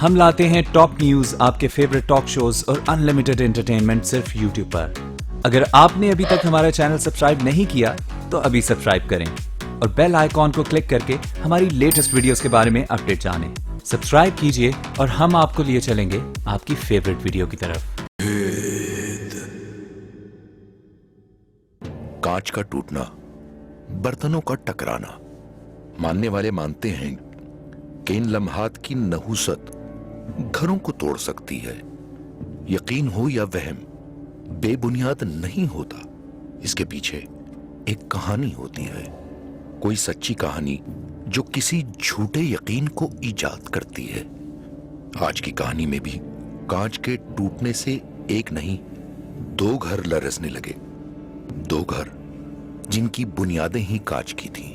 हम लाते हैं top news, आपके फेवरेट टॉक शोज और अनलिमिटेड एंटरटेनमेंट सिर्फ यूट्यूब पर। अगर आपने अभी तक हमारा चैनल सब्सक्राइब नहीं किया तो अभी सब्सक्राइब करें और बेल आइकॉन को क्लिक करके हमारी लेटेस्ट वीडियोस के बारे में अपडेट जानें। सब्सक्राइब कीजिए और हम आपको लिए चलेंगे आपकी फेवरेट वीडियो की तरफ। कांच का टूटना, बर्तनों का टकराना, मानने वाले मानते हैं कि इन लम्हात की नहुसत घरों को तोड़ सकती है। यकीन हो या वहम, बेबुनियाद नहीं होता। इसके पीछे एक कहानी होती है, कोई सच्ची कहानी जो किसी झूठे यकीन को ईजाद करती है। आज की कहानी में भी कांच के टूटने से एक नहीं, दो घर लरसने लगे। दो घर जिनकी बुनियादें ही कांच की थीं।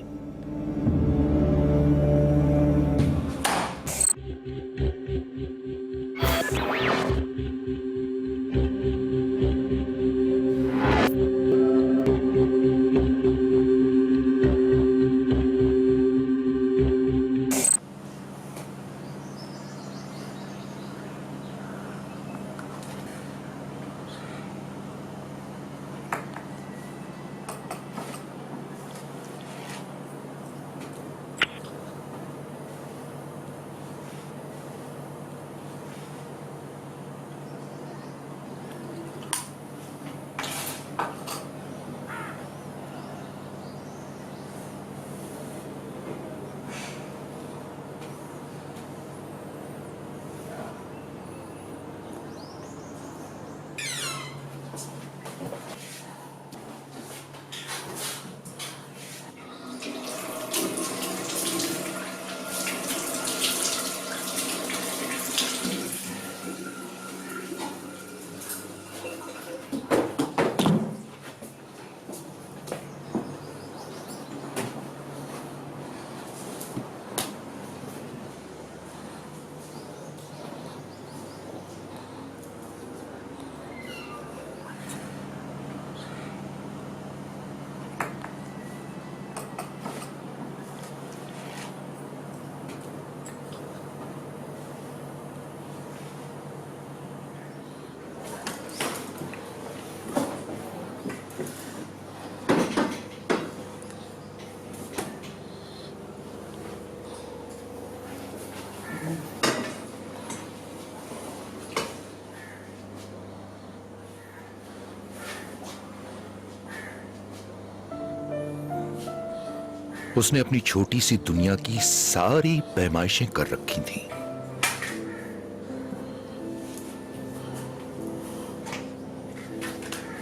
उसने अपनी छोटी सी दुनिया की सारी पैमाइशें कर रखी थीं।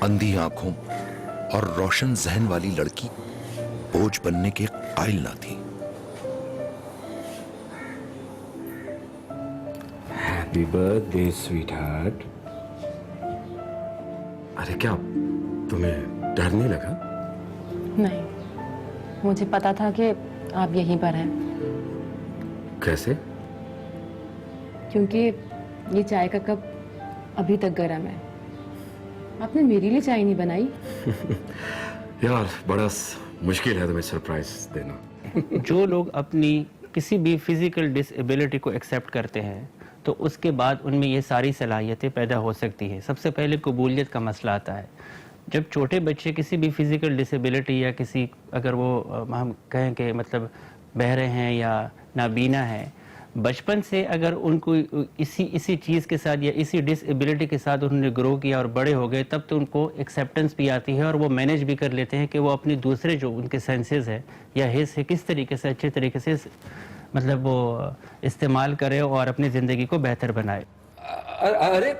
अंधी आंखों और रोशन जहन वाली लड़की बोझ बनने के कायल ना थी। Happy birthday sweet heart. अरे क्या तुम्हें डर नहीं लगा? नहीं, मुझे पता था कि आप यहीं पर हैं। कैसे? क्योंकि ये चाय का कप अभी तक गर्म है। आपने मेरे लिए चाय नहीं बनाई। यार बड़ा मुश्किल है तुम्हें सरप्राइज देना। जो लोग अपनी किसी भी फिजिकल डिसेबिलिटी को एक्सेप्ट करते हैं तो उसके बाद उनमें ये सारी सलाहियतें पैदा हो सकती है। सबसे पहले कबूलियत का मसला आता है। जब छोटे बच्चे किसी भी फिजिकल डिसेबिलिटी या किसी, अगर वो हम कहें कि मतलब बहरे हैं या नाबीना है, बचपन से अगर उनको इसी चीज़ के साथ या इसी डिसेबिलिटी के साथ उन्होंने ग्रो किया और बड़े हो गए, तब तो उनको एक्सेप्टेंस भी आती है और वो मैनेज भी कर लेते हैं कि वो अपने दूसरे जो उनके सेंसेस है या हिस्स है किस तरीके से अच्छे तरीके से मतलब वो इस्तेमाल करें और अपनी ज़िंदगी को बेहतर बनाए। अरे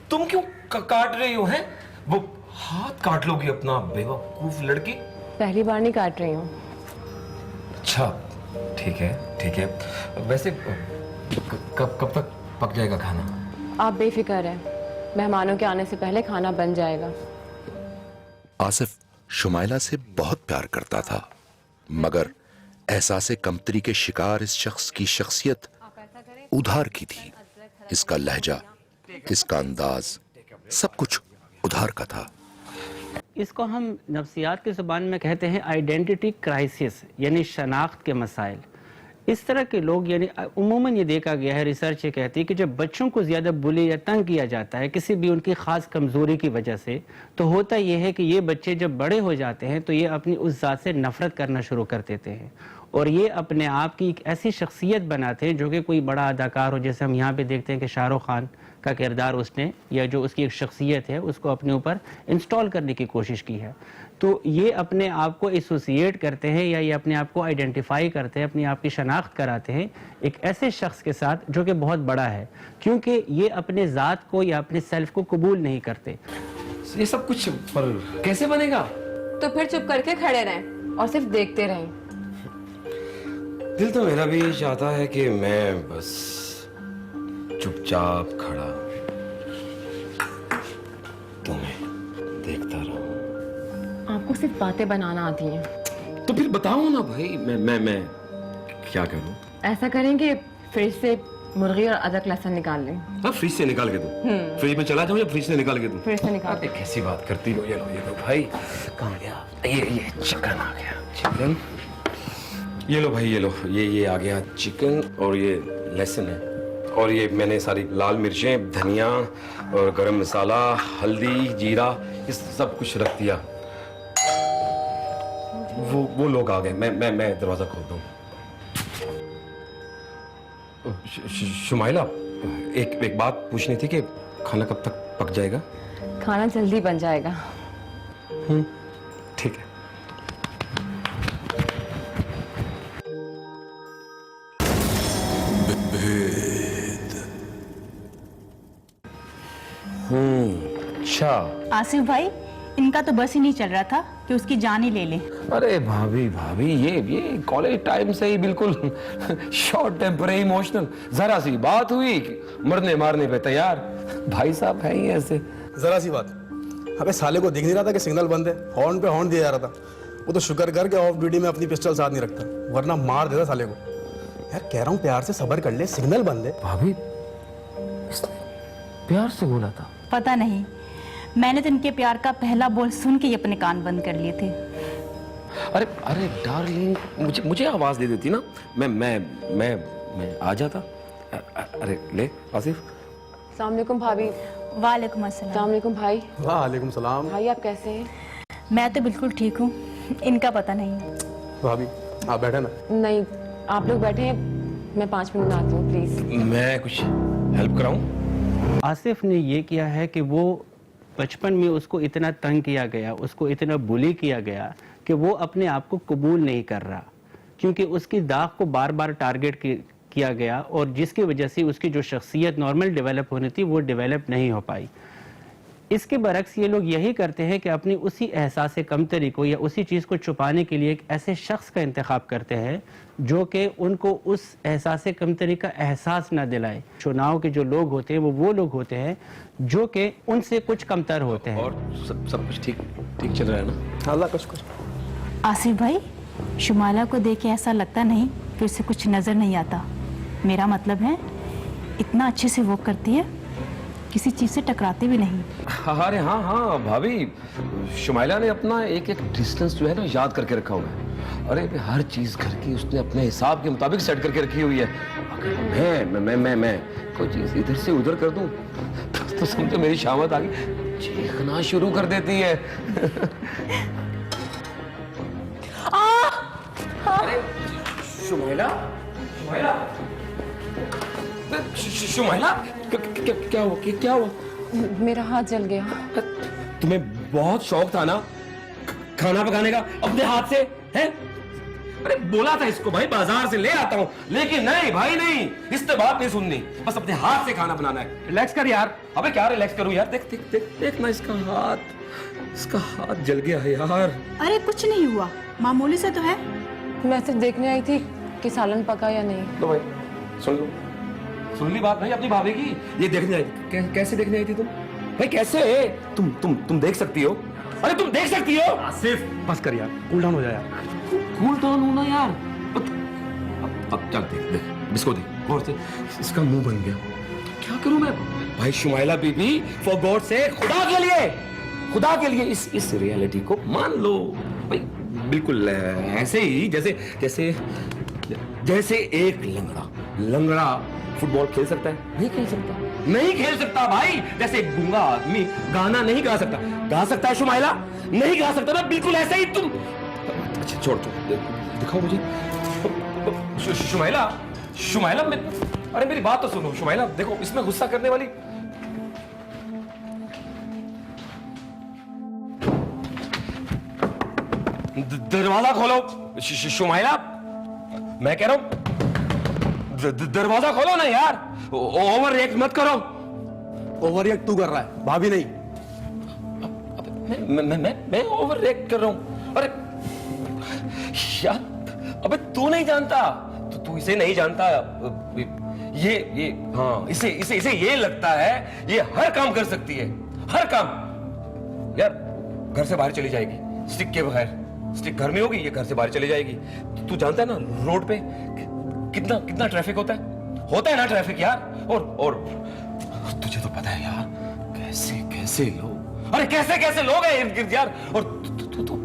तुम क्यों काट रही हो? हैं वो हाथ काट लोगी अपना, बेवकूफ लड़की। पहली बार नहीं काट रही हूँ। अच्छा ठीक है। वैसे कब तक पक जाएगा खाना? आप बेफिक्र हैं, मेहमानों के आने से पहले खाना बन जाएगा। आसिफ शुमाइला से बहुत प्यार करता था, मगर एहसासे कमतरी के शिकार इस शख्स की शख्सियत उधार की थी। इसका लहजा, इसका अंदाज, सब कुछ उधार का था। इसको हम नफ्सियात की ज़ुबान में कहते हैं आइडेंटिटी क्राइसिस, यानी शनाख्त के मसाइल। इस तरह के लोग यानी उमूमन ये देखा गया है, रिसर्च ये कहती है कि जब बच्चों को ज़्यादा बुली या तंग किया जाता है किसी भी उनकी ख़ास कमज़ोरी की वजह से, तो होता ये है कि ये बच्चे जब बड़े हो जाते हैं तो ये अपनी उस ज़ात से नफ़रत करना शुरू कर देते हैं और ये अपने आप की एक ऐसी शख्सियत बनाते हैं जो कि कोई बड़ा अदाकार हो। जैसे हम यहाँ पे देखते हैं कि शाहरुख खान का किरदार उसने या जो उसकी एक शख्सियत है उसको अपने ऊपर इंस्टॉल करने की कोशिश की है। तो ये अपने आप को एसोसिएट करते हैं या ये अपने आप को आइडेंटिफाई करते हैं, अपनी आप की शनाख्त कराते हैं एक ऐसे शख्स के साथ जो कि बहुत बड़ा है, क्योंकि ये अपने ज़ात को या अपने सेल्फ को कबूल नहीं करते। ये सब कुछ पर कैसे बनेगा? तो फिर चुप करके खड़े रहें और सिर्फ देखते रहें। दिल तो मेरा भी चाहता है कि मैं बस चुपचाप खड़ा तुम्हें देखता रहूं। आपको सिर्फ बातें बनाना आती हैं। तो फिर बताओ ना भाई, मैं क्या करूं? ऐसा करेंगे फ्रिज से मुर्गी और अदरक लहसुन निकाल लें। हाँ, फ्रिज से निकाल के दूं? फ्रिज में चला जाऊं या फ्रिज से निकाल के दूं? फ्रिज से निकाल। अरे कैसी बात करती हो? ये लो भाई। कहाँ गया? ये चिकन आ गया। चिकन ये लो भाई, ये लो, ये आ गया चिकन और ये लहसुन है और ये मैंने सारी लाल मिर्चें, धनिया और गरम मसाला, हल्दी, जीरा, ये सब कुछ रख दिया। वो लोग आ गए। मैं दरवाजा खोल दूं। शुमाइला, एक बात पूछनी थी कि खाना कब तक पक जाएगा? खाना जल्दी बन जाएगा। ठीक है। अच्छा। आसिफ भाई, इनका तो बस ही नहीं चल रहा था कि उसकी जान ही ले लें। अरे भाभी ये कॉलेज टाइम से ही बिल्कुल शॉर्ट टेम्पर है, इमोशनल। जरा सी बात हुई मरने मारने पे तैयार। भाई साहब है ही ऐसे। जरा सी बात, अबे साले को दिख नहीं रहा था कि सिग्नल बंद है, हॉर्न पे हॉर्न दिया जा रहा था। वो तो शुक्र कर के ऑफ ड्यूटी में अपनी पिस्टल साथ नहीं रखता, वरना मार देता साले को। यार कह रहा हूँ प्यार से सब्र कर ले, सिग्नल बंद है। भाभी इसने प्यार से बोला था? पता नहीं, मैंने तो इनके प्यार का पहला बोल सुन के ही अपने कान बंद कर लिए थे। अरे डार्लिंग, मुझे आवाज दे देती ना, मैं आ जाता। अरे ले आसिफ। अस्सलाम वालेकुम भाभी। वालेकुम अस्सलाम। अस्सलाम वालेकुम भाई। वालेकुम सलाम। भाई आप कैसे हैं? मैं तो बिल्कुल ठीक हूँ, इनका पता नहीं। भाभी आप बैठे ना। नहीं, आप लोग बैठे हैं, मैं 5 मिनट में आती हूँ प्लीज। मैं कुछ हेल्प कराऊं? आसिफ ने ये किया है कि वो बचपन में उसको इतना तंग किया गया, उसको इतना बुली किया गया कि वो अपने आप को कबूल नहीं कर रहा, क्योंकि उसकी दाग को बार बार टारगेट किया गया और जिसकी वजह से उसकी जो शख्सियत नॉर्मल डेवलप होनी थी वो डेवलप नहीं हो पाई। इसके बरक्स ये लोग यही करते हैं कि अपनी उसी एहसास कमतरी को या उसी चीज़ को छुपाने के लिए एक ऐसे शख्स का इंतखाब करते हैं जो कि उनको उस एहसास कमतरी का एहसास ना दिलाए। चुनाव के जो लोग होते हैं वो लोग होते हैं जो कि उनसे कुछ कमतर होते हैं। और सब कुछ ठीक चल रहा है ना? अल्लाह का शुक्र। आसिफ भाई, शुमाला को देख के ऐसा लगता नहीं कि उसे कुछ नजर नहीं आता। मेरा मतलब है इतना अच्छे से वो करती है, किसी चीज से टकराते भी नहीं। अरे हाँ भाभी, शुमाइला ने अपना एक डिस्टेंस जो है ना याद करके रखा हुआ है। अरे हर चीज घर की उसने अपने हिसाब के मुताबिक सेट करके रखी हुई है। अगर मैं कोई चीज इधर से उधर कर दूं तो समझो मेरी शामत आ गई, चीखना शुरू कर देती है। अरे शुमाइला क्या हुआ? मेरा हाथ जल गया। तुम्हें बहुत शौक था ना खाना पकाने का अपने हाथ से, हैं? अरे बोला था इसको भाई बाजार से ले आता हूँ, लेकिन नहीं भाई नहीं, इससे बात नहीं सुननी, बस अपने हाथ से खाना बनाना है। रिलैक्स कर यार। अबे क्या रिलैक्स करूँ यार? देख ना इसका हाथ जल गया है यार। अरे कुछ नहीं हुआ, मामूली से तो है। मैं सिर्फ देखने आई थी कि सालन पका या नहीं। लो भाई सुन ली बात भाई अपनी भाभी की। ये देखने आई थी। कैसे देखने आई थी तुम भाई? कैसे? तुम देख सकती हो? अरे तुम देख सकती हो? आसिफ बस कर यार, कूल डाउन हो जा यार। कूल डाउन होना यार। अब चल देख इसको देख गौर से, इसका मुंह बन गया। क्या करूं मैं भाई? शुमाइला बीबी, फॉर गॉड से, खुदा के लिए इस रियलिटी को मान लो भाई, बिल्कुल ऐसे ही जैसे जैसे एक लंगड़ा फुटबॉल खेल सकता है? नहीं खेल सकता, नहीं खेल सकता भाई। जैसे एक गूंगा आदमी गाना नहीं गा सकता, गा सकता है शुमाइला? नहीं गा सकता ना, बिल्कुल ऐसे ही तुम। अच्छा छोड़, दिखाओ मुझे। शुमाइला, शुमाइला, अरे मेरी बात तो सुनो शुमाइला, देखो इसमें गुस्सा करने वाली। दरवाजा खोलो शुमाइला, मैं कह रहा हूं दरवाजा खोलो ना यार, ओवर रिएक्ट मत करो। ओवर रिएक्ट तू कर रहा है, भाभी नहीं। मैं ओवर रिएक्ट कर रहा हूं? अरे यार, अबे तू नहीं जानता, तू इसे नहीं जानता। ये हाँ, इसे ये लगता है ये हर काम कर सकती है, हर काम। यार घर से बाहर चली जाएगी स्टिक के बगैर, स्टिक घर में होगी, ये घर से बाहर चली जाएगी। तू जानता है ना रोड पे कितना ट्रैफिक होता है ना ट्रैफिक यार। और तुझे तो पता है यार कैसे लोग, अरे कैसे लोग हैं इर्द गिर्द यार। और तू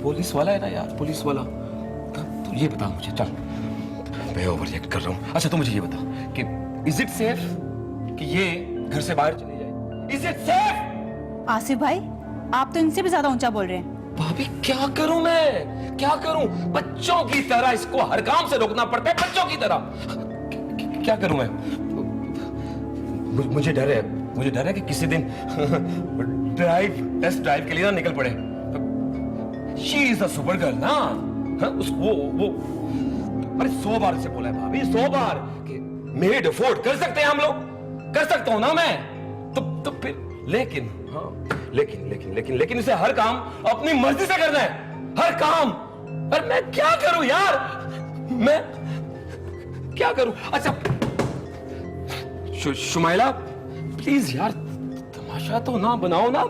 पुलिस वाला है ना यार, पुलिस वाला। तो ये बता मुझे, चल मैं ओवर रिएक्ट कर रहा हूं। अच्छा तू मुझे ये बता कि इज इट सेफ कि ये घर से बाहर चली जाए? Is it safe? आसिफ भाई, आप तो इनसे भी ज्यादा ऊंचा बोल रहे हैं। भाभी क्या करूं मैं, क्या करूं? बच्चों की तरह इसको हर काम से रोकना पड़ता है, बच्चों की तरह। क्या करूं मैं? मुझे डर है कि किसी दिन टेस्ट ड्राइव के लिए ना निकल पड़े। She is a super girl ना। वो अरे 100 बार से बोला है भाभी, 100 बार कि मेड अफोर्ड कर सकते हैं हम लोग, कर सकता हूं ना मैं। तो फिर लेकिन इसे हर काम अपनी मर्जी से करना है, हर काम। अरे मैं क्या करूं यार, मैं क्या करूं? अच्छा शुमाइला प्लीज यार, तमाशा तो ना बनाओ ना,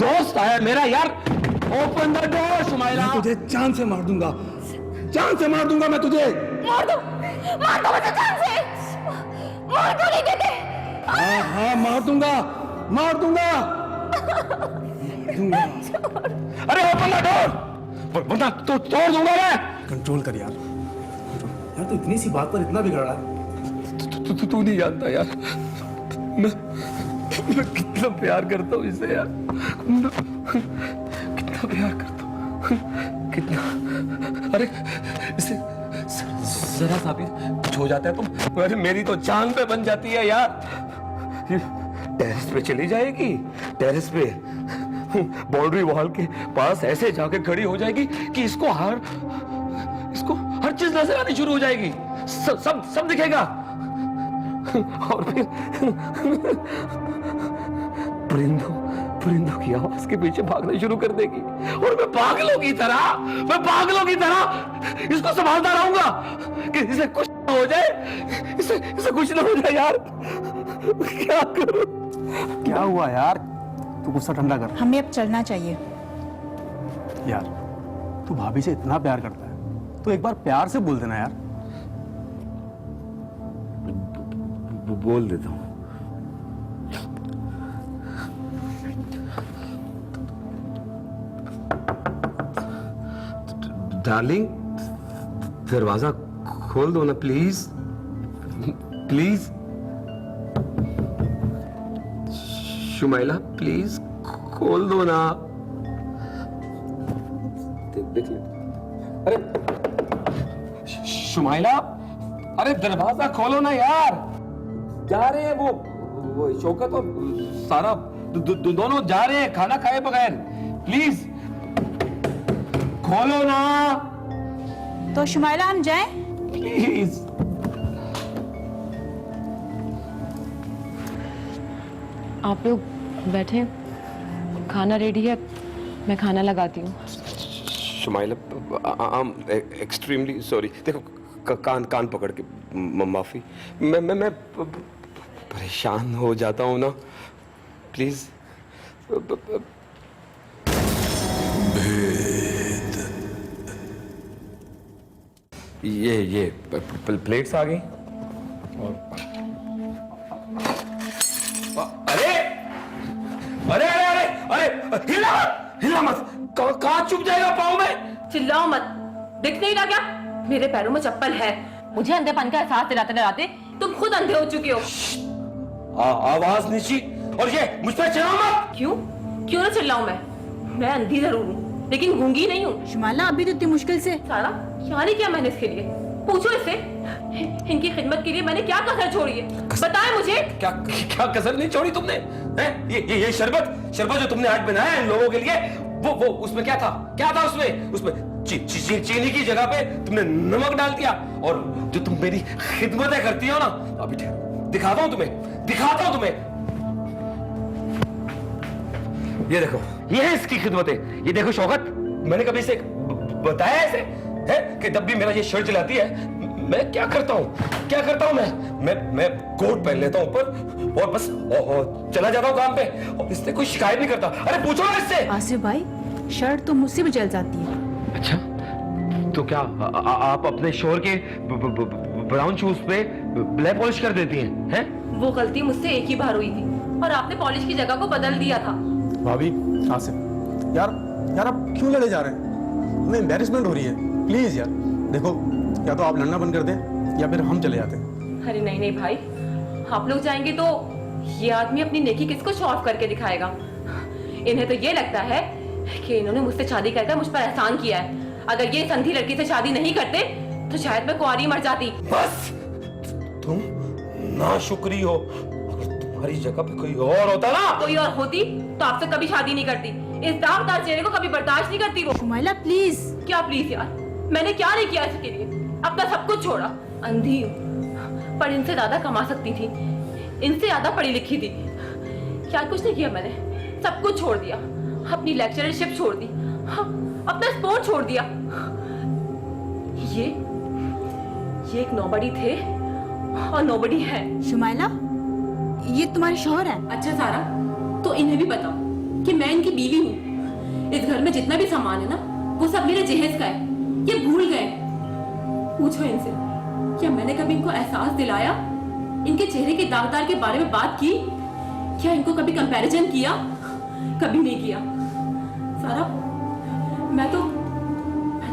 दोस्त आया मेरा यार। Open the door Shumaila. मैं तुझे जान से मार दूंगा, जान से मार दूंगा मैं तुझे। मार दो मुझे जान से, मार क्यों नहीं देते? हाँ मार दूंगा। अरे ओपन द डोर, वरना तो तोड़ दूंगा मैं। कंट्रोल कर यार, यार तो इतनी सी बात पर इतना बिगड़ रहा है। तू नहीं जानता यार, मैं कितना प्यार करता हूँ इसे यार, कितना प्यार करता हूँ, कितना। अरे इसे जरा सा भी कुछ हो जाता है तो अरे मेरी तो जान पे बन जाती है यार। टेरेस पे चली जाएगी, टेरेस पे बाउंड्री वॉल के पास ऐसे जाके खड़ी हो जाएगी कि इसको हर चीज नजर आनी शुरू हो जाएगी, सब दिखेगा। और फिर परिंदों की आवाज के पीछे भागना शुरू कर देगी और मैं पागलों की तरह इसको संभालता रहूंगा कि इसे कुछ ना हो जाए, इसे कुछ ना हो जाए यार। क्या करूं? क्या हुआ यार, तू गुस्सा ठंडा कर। हमें अब चलना चाहिए। यार तू भाभी से इतना प्यार करता है तो एक बार प्यार से बोल देना यार। बोल देता हूं। डार्लिंग दरवाजा खोल दो ना प्लीज, प्लीज। शुमाइला प्लीज खोल दो ना। देख ले। अरे शुमाइला, अरे दरवाजा खोलो ना यार, जा रहे हैं वो शौकत और सारा दोनों जा रहे हैं खाना खाए बगैर। प्लीज खोलो ना। तो शुमाइला हम जाएं? प्लीज। आप लोग बैठे, खाना रेडी है, मैं खाना लगाती हूँ। Shumaila I am extremely sorry. देखो कान पकड़ के माफी, मैं परेशान हो जाता हूँ ना, प्लीज। ये प्लेट्स आ गई। अरे अरे अरे अरे हिला मत, कहाँ चुप जाएगा पाँव में? चिल्लाओ मत, दिख नहीं रहा क्या? मेरे पैरों में चप्पल है। मुझे अंधेपन का एहसास दिलाते दिलाते तुम खुद अंधे हो चुके हो। आवाज नीची, और ये मुझ पर चिल्लाओ मत। क्यों क्यों ना चिल्लाऊं मैं अंधी जरूर हूँ लेकिन गूंगी नहीं हूँ। शुमाला अभी तो इतनी मुश्किल से सारा यहाँ नहीं किया मैंने इसके लिए, पूछो इससे। इनकी खिदमत के लिए मैंने क्या कसर छोड़ी है, बताए मुझे। क्या क्या कसर नहीं छोड़ी तुमने? हैं? ये शरबत जो तुमने आज बनाया इन लोगों के लिए, वो उसमें क्या था उसमें चीनी की जगह पे तुमने नमक डाल दिया। और जो तुम मेरी खिदमतें करती हो ना, अभी दिखाता हूं तुम्हें। ये देखो, ये है इसकी खिदमतें। ये देखो शौकत, मैंने कभी इसे बताया ऐसे है कि जब भी मेरा ये शर्ट जलाती है, मैं क्या करता हूं मैं कोट पहन लेता हूं ऊपर और बस चला जाता हूं काम पे, और इससे कोई शिकायत नहीं करता। अरे पूछो ना इससे। आसिफ भाई, शर्ट तो मुझसे भी जल जाती है। अच्छा, तो क्या आप अपने शोर के ब्राउन शूज पे ब्लैक पॉलिश कर देती हैं? वो गलती मुझसे एक ही बार हुई थी और आपने पॉलिश की जगह को बदल दिया था। भाभी, आसिफ, यार आप क्यों लड़े जा रहे हैं? हमें एम्बैरेसमेंट हो रही है। प्लीज यार देखो, या तो आप लड़ना बंद कर दें या फिर हम चले जाते हैं। अरे नहीं भाई, आप लोग जाएंगे तो ये आदमी अपनी नेकी किसको शो ऑफ करके दिखाएगा? इन्हें तो ये लगता है कि इन्होंने मुझसे शादी करके मुझ पर एहसान किया है। अगर ये संधी लड़की से शादी नहीं करते तो शायद मैं कुंवारी मर जाती। बस, तुम नाशुक्री हो। अगर तुम्हारी जगह पे कोई और होता ना, कोई और होती तो आपसे कभी शादी नहीं करती। इस दागदार चेहरे को कभी बर्दाश्त नहीं करती वो। शुमाइला प्लीज। क्या प्लीज यार, मैंने क्या नहीं किया इसके लिए? अपना सब कुछ छोड़ा। अंधी हूँ पर इनसे ज्यादा कमा सकती थी, इनसे ज्यादा पढ़ी लिखी थी। क्या कुछ नहीं किया मैंने, सब कुछ छोड़ दिया। अपनी लेक्चरशिप छोड़ दी, अपना स्पोर्ट छोड़ दिया। ये एक नोबडी थे और नोबडी है। शुमाइला, ये तुम्हारे शौहर है? अच्छा सारा, तो इन्हें भी बताओ कि मैं इनकी बीवी हूँ। इस घर में जितना भी सामान है ना, वो सब मेरे जहेज का है। ये भूल गए। पूछो इनसे, क्या मैंने कभी इनको एहसास दिलाया? इनके चेहरे के दागदार के बारे में बात की? क्या इनको कभी कंपैरिजन किया? कभी नहीं किया। सारा, मैं तो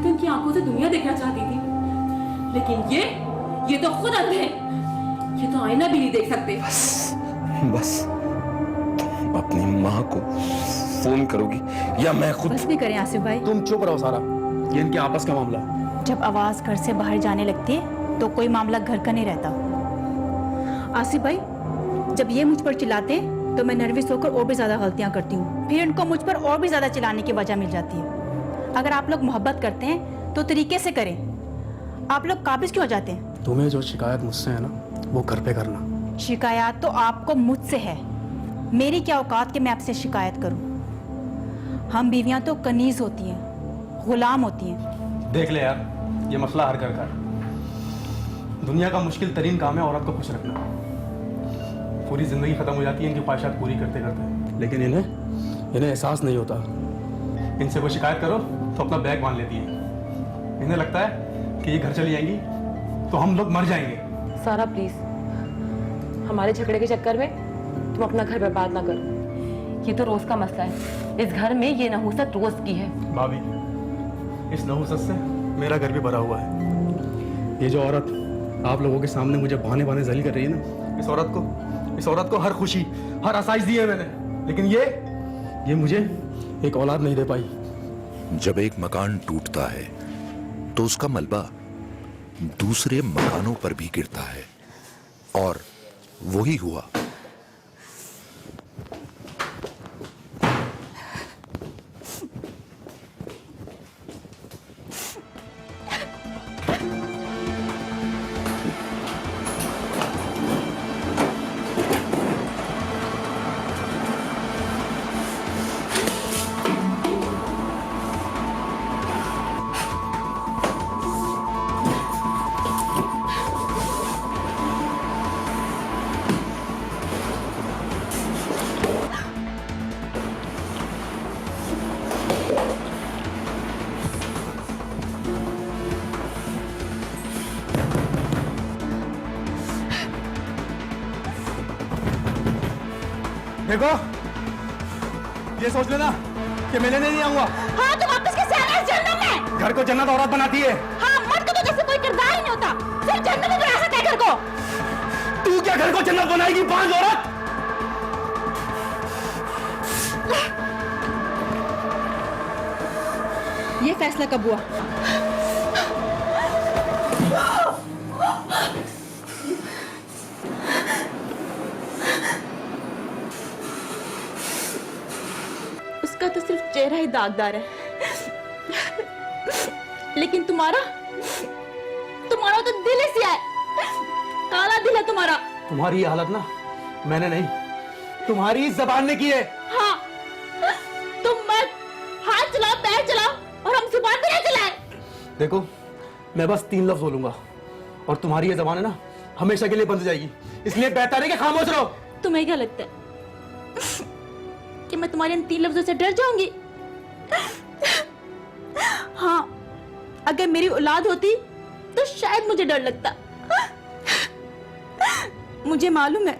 इनकी आंखों से दुनिया देखना चाहती थी, लेकिन ये तो खुद अंधे हैं। ये तो आईना भी नहीं देख सकते। बस तुम अपनी माँ को फोन करोगी या मैं खुद? बस भी करें आसिफ भाई। तुम चुप रहो सारा, ये इनके आपस का मामला है। जब आवाज घर से बाहर जाने लगती है तो कोई मामला घर का नहीं रहता। आसिफ भाई, जब ये मुझ पर चिल्लाते तो मैं नर्वस होकर और भी ज्यादा गलतियां करती हूँ। फिर इनको मुझ पर और भी ज्यादा चिल्लाने की वजह मिल जाती है। अगर आप लोग मोहब्बत करते हैं तो तरीके से करें। आप लोग काबिज क्यों हो जाते हैं? तुम्हें जो शिकायत मुझसे है ना, वो घर पे करना। शिकायत तो आपको मुझसे है, मेरी क्या औकात कि मैं आपसे शिकायत करूं? हम बीवियां तो कनीज होती हैं, गुलाम होती हैं। देख ले यार, ये मसला हर घर का है। दुनिया का मुश्किल तरीन काम है औरत को खुश रखना। पूरी जिंदगी खत्म हो जाती है इनकी ख्वाहिशात पूरी करते करते, लेकिन इन्हें एहसास नहीं होता। इनसे कोई शिकायत करो तो अपना बैग बांध लेती है। इन्हें लगता है कि ये घर चली जाएंगी तो हम लोग मर जाएंगे। सारा प्लीज, हमारे झगड़े के चक्कर में तुम अपना घर बर्बाद ना करो। ये तो रोज का मसला है। इस घर में ये नहुसत रोज की है। भाभी, इस नहुसत से मेरा घर भी भरा हुआ है। ये जो औरत आप लोगों के सामने मुझे बहाने बहाने जलील कर रही है ना, इस औरत को हर खुशी, हर आसाइश दी है मैंने, लेकिन ये मुझे एक औलाद नहीं दे पाई। जब एक मकान टूटता है तो उसका मलबा दूसरे मकानों पर भी गिरता है, और वही हुआ। देखो, ये सोच लेना कि मैं लेने नहीं आऊंगा। हाँ, तुम वापस कैसे आ रहे हो जन्नत में? घर को जन्नत औरत बनाती है। हाँ, मर्द को तो जैसे कोई सिर्फ जन्नत में बना सकता है घर को। तू क्या घर को जन्नत बनाएगी, बांझ औरत? ये फैसला कब हुआ? उसका तो सिर्फ चेहरा ही दागदार है, लेकिन तुम्हारा तो दिल ही सिया है, काला दिल है तुम्हारा। तुम्हारी ये हालत ना मैंने नहीं, तुम्हारी इस जबान ने की है। हाँ, तुम मत हाथ चलाओ, पैर चलाओ और हम जुबान भी ना चलाए। देखो, मैं बस 3 लफ्ज बोलूंगा और तुम्हारी ये जबान है ना हमेशा के लिए बंद हो जाएगी, इसलिए बेहतर है कि खामोश रहो। तुम्हें क्या लगता है कि मैं तुम्हारे इन 3 लफ्जों से डर जाऊंगी? हाँ, अगर मेरी औलाद होती तो शायद मुझे डर लगता। मुझे मालूम है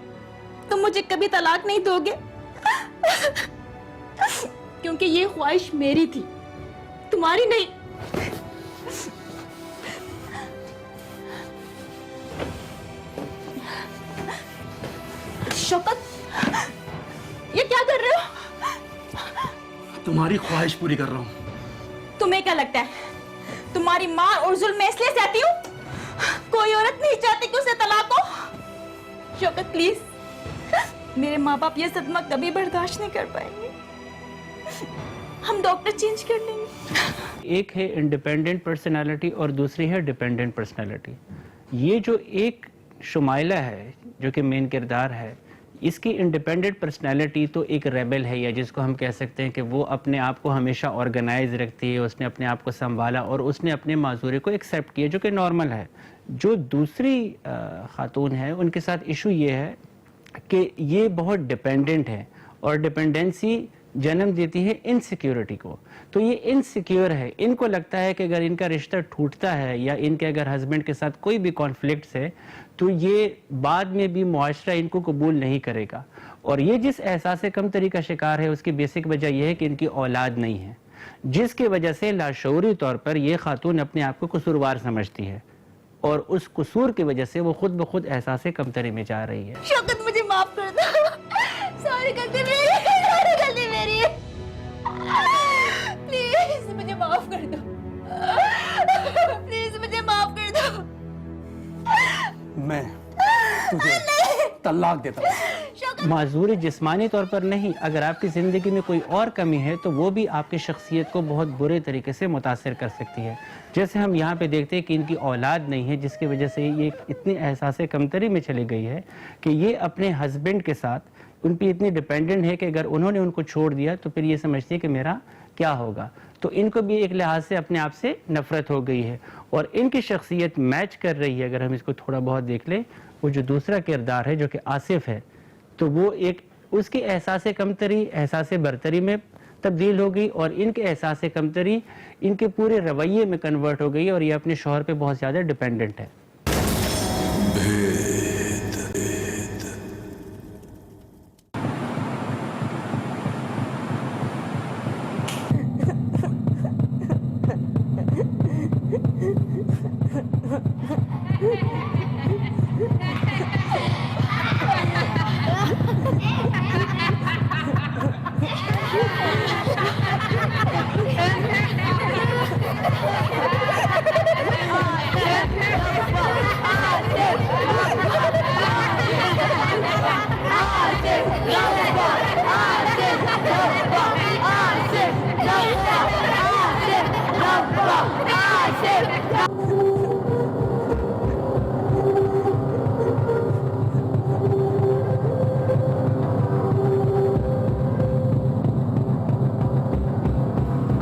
तुम मुझे कभी तलाक नहीं दोगे, क्योंकि ये ख्वाहिश मेरी थी, तुम्हारी नहीं। शौकत, ये क्या कर रहे हो? तुम्हारी ख्वाहिश पूरी कर रहा हूँ। तुम्हें क्या लगता है तुम्हारी माँ और जुल्म में इसलिए सहती हूँ? कोई औरत नहीं चाहती कि उसे तलाक हो। शौकत प्लीज, मेरे माँ बाप ये सदमा कभी बर्दाश्त नहीं कर पाएंगे, हम डॉक्टर चेंज कर लेंगे। एक है इंडिपेंडेंट पर्सनालिटी और दूसरी है डिपेंडेंट पर्सनालिटी। ये जो एक शुमाइला है जो कि मेन किरदार है, इसकी इंडिपेंडेंट पर्सनालिटी तो एक रेबल है, या जिसको हम कह सकते हैं कि वो अपने आप को हमेशा ऑर्गेनाइज रखती है, उसने अपने आप को संभाला और उसने अपने माजूरी को एक्सेप्ट किया, जो कि नॉर्मल है। जो दूसरी खातून है उनके साथ इशू ये है कि ये बहुत डिपेंडेंट है और डिपेंडेंसी जन्म देती है इनसिक्योरिटी को। तो ये इनसिक्योर है, इनको लगता है कि अगर इनका रिश्ता टूटता है या इनके अगर हस्बैंड के साथ कोई भी कॉन्फ्लिक्ट्स है तो ये बाद में भी मुआशरा इनको कबूल नहीं करेगा। और ये जिस एहसास कमतरी का शिकार है उसकी बेसिक वजह यह है कि इनकी औलाद नहीं है, जिसकी वजह से लाशऊरी तौर पर यह खातून अपने आप को कसूरवार समझती है और उस कसूर की वजह से वो खुद ब खुद एहसास कमतरी में जा रही है। शौकत मुझे माफ कर दो, सारी गलती मेरी है, प्लीज मुझे माफ कर दो, प्लीज मुझे माफ कर दो। मैं तुझे तलाक देता हूँ। माजूरी जिस्मानी तौर पर नहीं, अगर आपकी ज़िंदगी में कोई और कमी है तो वो भी आपकी शख्सियत को बहुत बुरे तरीके से मुतासिर कर सकती है। जैसे हम यहाँ पे देखते हैं कि इनकी औलाद नहीं है, जिसकी वजह से ये इतनी एहसास कमतरी में चली गई है कि ये अपने हस्बैंड के साथ उन पर इतनी डिपेंडेंट है कि अगर उन्होंने उनको छोड़ दिया तो फिर ये समझती है कि मेरा क्या होगा। तो इनको भी एक लिहाज से अपने आप से नफरत हो गई है और इनकी शख्सियत मैच कर रही है। अगर हम इसको थोड़ा बहुत देख लें, वो जो दूसरा किरदार है जो कि आसिफ है, तो वो एक उसके एहसास कमतरी एहसास बरतरी में तब्दील हो गई और इनके एहसास कमतरी इनके पूरे रवैये में कन्वर्ट हो गई और ये अपने शौहर पे बहुत ज़्यादा डिपेंडेंट है।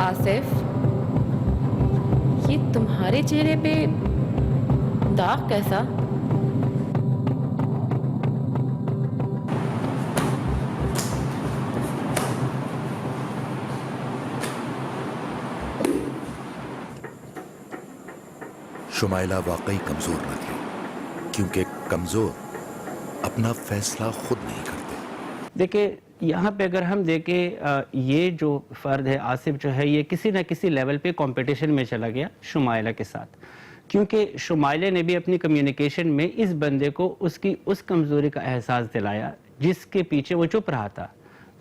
आसिफ, ये तुम्हारे चेहरे पे दाग कैसा? शुमाइला वाकई कमजोर न थी, क्योंकि कमजोर अपना फैसला खुद नहीं करते। देखिए, यहाँ पे अगर हम देखें, ये जो फ़र्द है आसिफ जो है, ये किसी न किसी लेवल पे कंपटीशन में चला गया शुमाइला के साथ। क्योंकि शुमाइला ने भी अपनी कम्युनिकेशन में इस बंदे को उसकी उस कमज़ोरी का एहसास दिलाया जिसके पीछे वो चुप रहा था।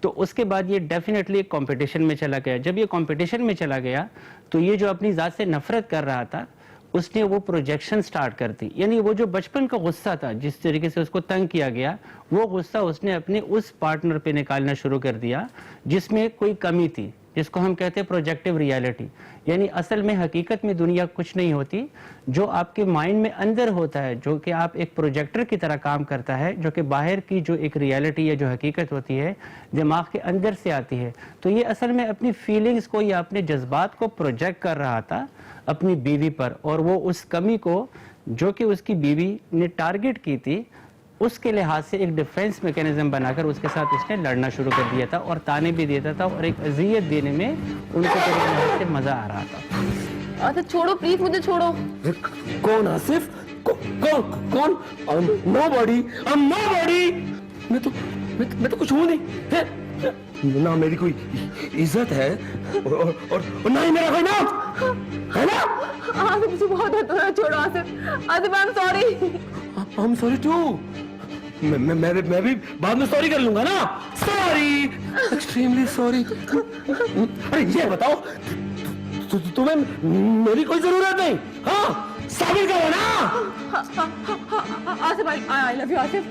तो उसके बाद ये डेफिनेटली एक कंपटीशन में चला गया। जब ये कंपटीशन में चला गया तो ये जो अपनी ज़ात से नफरत कर रहा था उसने वो प्रोजेक्शन स्टार्ट कर दी, यानी वो जो बचपन का गुस्सा था, जिस तरीके से उसको तंग किया गया, वो गुस्सा उसने अपने उस पार्टनर पे निकालना शुरू कर दिया जिसमें कोई कमी थी, जिसको हम कहते हैं प्रोजेक्टिव रियलिटी। यानी असल में हकीकत में दुनिया कुछ नहीं होती, जो आपके माइंड में अंदर होता है, जो कि आप एक प्रोजेक्टर की तरह काम करता है, जो कि बाहर की जो एक रियलिटी या जो हकीकत होती है दिमाग के अंदर से आती है। तो ये असल में अपनी फीलिंग्स को या अपने जज्बात को प्रोजेक्ट कर रहा था अपनी बीवी पर, और वो उस कमी को जो कि उसकी बीवी ने टारगेट की थी उसके लिहाज से एक डिफेंस मैकेनिज्म बनाकर उसके साथ उसने लड़ना शुरू कर दिया था और ताने भी देता था और एक अजियत देने में उनको से मजा आ रहा था। आसिफ छोड़ो प्लीज, मुझे छोड़ो। कौन आसिफ? कौन? नोबॉडी। मैं तो कुछ हूं नहीं है? ना मेरी कोई इज्जत है और ना ही मेरा कोई नाम है ना। आसिफ मुझे बहुत दर्द हो रहा है, छोड़ो Asif. Asif I am sorry. I am sorry too. मैं भी बाद में सॉरी कर लूंगा ना। Sorry, extremely sorry. अरे ये बताओ तुम्हें मेरी कोई जरूरत नहीं? हाँ, साबित करो ना। Asif I love you. Asif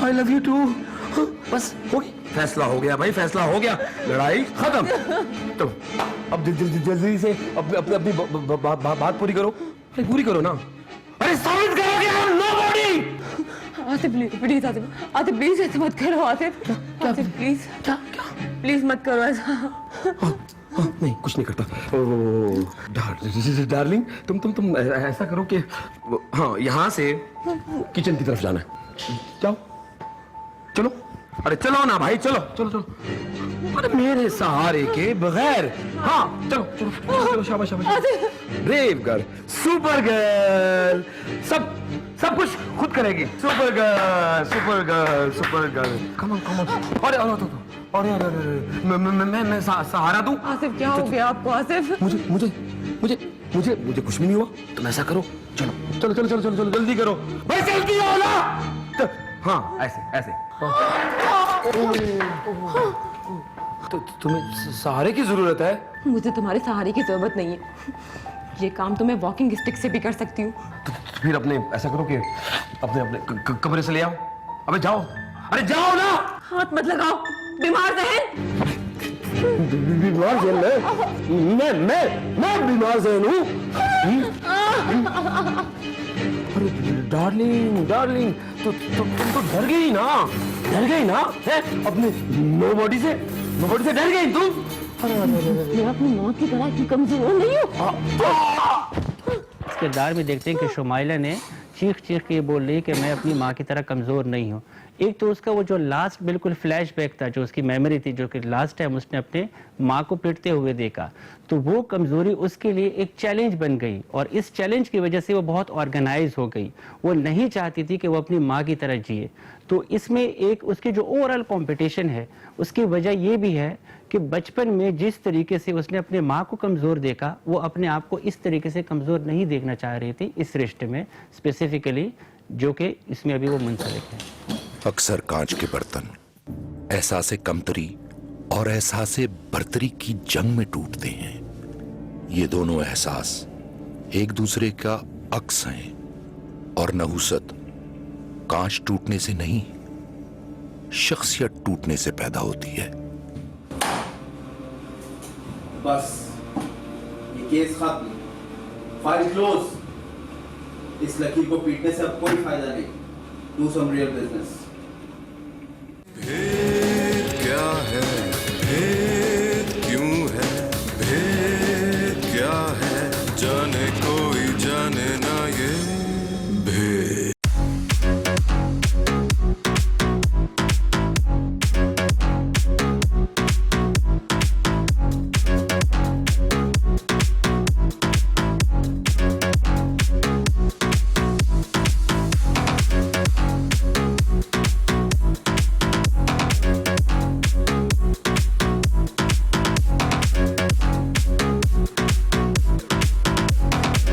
I love you too. बस हो गई, फैसला हो गया भाई, फैसला हो गया, लड़ाई खत्म। तो अब जल्दी से अपनी बात पूरी करो। अरे पूरी करो ना। अरे साबित करो कि I am nobody. Asif please, Asif please ऐसे मत करो। आसिफ प्लीज, क्या प्लीज मत करो ऐसा। नहीं, कुछ नहीं करता। डार्लिंग, तुम ऐसा करो कि हाँ, यहाँ से किचन की तरफ जाना है। जाओ, चलो। अरे चलो ना भाई, चलो। अरे मेरे सहारे के बगैर। हाँ, चलो। शाबाश। ब्रेव गर्ल, सुपर गर्ल, सब कुछ खुद करेगी। Super girl. Come on. अरे मैं सहारा दूं? आसिफ क्या हो गया आपको? आसिफ मुझे कुछ भी नहीं हुआ। तुम ऐसा करो, चलो जल्दी करो भाई, जल्दी आओ ना। हाँ, ऐसे। तो तुम्हें सहारे की जरूरत है? मुझे तुम्हारे सहारे की जरूरत नहीं है। ये काम तो मैं वॉकिंग स्टिक से भी कर सकती हूँ। तो फिर अपने ऐसा करो कि अपने कमरे से ले आओ। अबे जाओ, अरे जाओ ना। हाथ मत लगाओ, बीमार जहन। बीमार जहन? मैं बीमार जहन हूँ? अरे डार्लिंग, तो तुम तो डर गई ना है? अपने नोबॉडी से डर गई तुम? मैं अपनी मौत की तरह की कमजोर नहीं हूँ। इस किरदार में देखते हैं कि शुमाइला ने चीख के बोल रही कि मैं अपनी माँ की तरह कमज़ोर नहीं हूँ। एक तो उसका वो जो लास्ट बिल्कुल फ्लैशबैक था, जो उसकी मेमोरी थी, जो कि लास्ट टाइम उसने अपने माँ को पिटते हुए देखा, तो वो कमज़ोरी उसके लिए एक चैलेंज बन गई और इस चैलेंज की वजह से वो बहुत ऑर्गेनाइज हो गई। वो नहीं चाहती थी कि वो अपनी माँ की तरह जिए। तो इसमें एक उसकी जो ओवरऑल कंपटीशन है, उसकी वजह ये भी है कि बचपन में जिस तरीके से उसने अपने माँ को कमज़ोर देखा, वो अपने आप को इस तरीके से कमज़ोर नहीं देखना चाह रही थी इस रिश्ते में स्पेसिफिकली, जो कि इसमें अभी वो मुंसलिक है। अक्सर कांच के बर्तन एहसासे कमतरी और एहसासे बर्तरी की जंग में टूटते हैं। ये दोनों एहसास एक दूसरे का अक्स हैं और नहुसत कांच टूटने से नहीं, शख्सियत टूटने से पैदा होती है। बस ये केस खत्म, फाइल क्लोज। इस लकीर को पीटने से अब कोई फायदा नहीं। Do some real business. क्या है